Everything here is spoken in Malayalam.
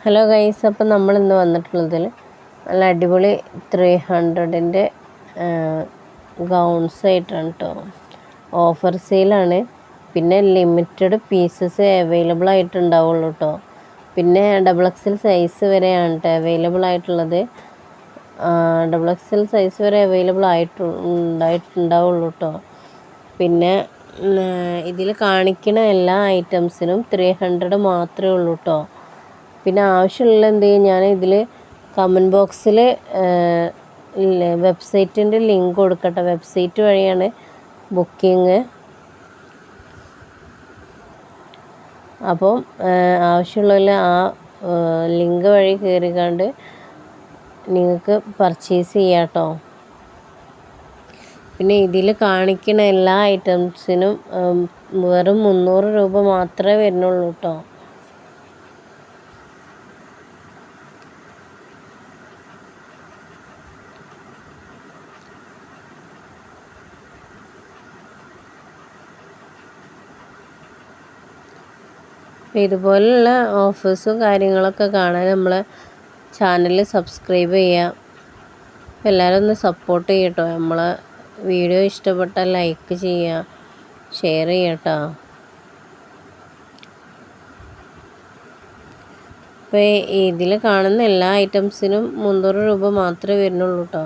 ഹലോ ഗൈസ്, അപ്പം നമ്മൾ ഇന്ന് വന്നിട്ടുള്ളതിൽ നല്ല അടിപൊളി 300ൻ്റെ ഗൗൺസ് ആയിട്ടാണ് കേട്ടോ. ഓഫർ സെയിലാണ്. പിന്നെ ലിമിറ്റഡ് പീസസ് അവൈലബിൾ ആയിട്ടുണ്ടാവുള്ളൂ കേട്ടോ. പിന്നെ XXL സൈസ് വരെയാണ് കേട്ടോ അവൈലബിൾ ആയിട്ടുള്ളത്. XXL സൈസ് വരെ അവൈലബിൾ ഉണ്ടായിട്ടുണ്ടാവുള്ളൂ കേട്ടോ. പിന്നെ ഇതിൽ കാണിക്കുന്ന എല്ലാ ഐറ്റംസിനും 300 മാത്രമേ ഉള്ളൂ കേട്ടോ. പിന്നെ ആവശ്യമുള്ള എന്ത് ചെയ്യും, ഞാൻ ഇതിൽ കമൻറ്റ് ബോക്സിൽ വെബ്സൈറ്റിൻ്റെ ലിങ്ക് കൊടുക്കട്ടെ. വെബ്സൈറ്റ് വഴിയാണ് ബുക്കിങ്. അപ്പം ആവശ്യമുള്ളതിൽ ആ ലിങ്ക് വഴി കയറിക്കാണ്ട് നിങ്ങൾക്ക് പർച്ചേസ് ചെയ്യാം കേട്ടോ. പിന്നെ ഇതിൽ കാണിക്കുന്ന എല്ലാ ഐറ്റംസിനും വെറും 300 രൂപ മാത്രമേ വരുന്നുള്ളൂ കേട്ടോ. ഇതുപോലുള്ള ഓഫേഴ്സും കാര്യങ്ങളൊക്കെ കാണാൻ നമ്മളെ ചാനൽ സബ്സ്ക്രൈബ് ചെയ്യുക. എല്ലാവരും ഒന്ന് സപ്പോർട്ട് ചെയ്യട്ടോ. നമ്മളെ വീഡിയോ ഇഷ്ടപ്പെട്ടാൽ ലൈക്ക് ചെയ്യുക, ഷെയർ ചെയ്യട്ടോ. അപ്പോൾ ഇതിൽ കാണുന്ന എല്ലാ ഐറ്റംസിനും 300 രൂപ മാത്രമേ വരുന്നുള്ളൂ കേട്ടോ.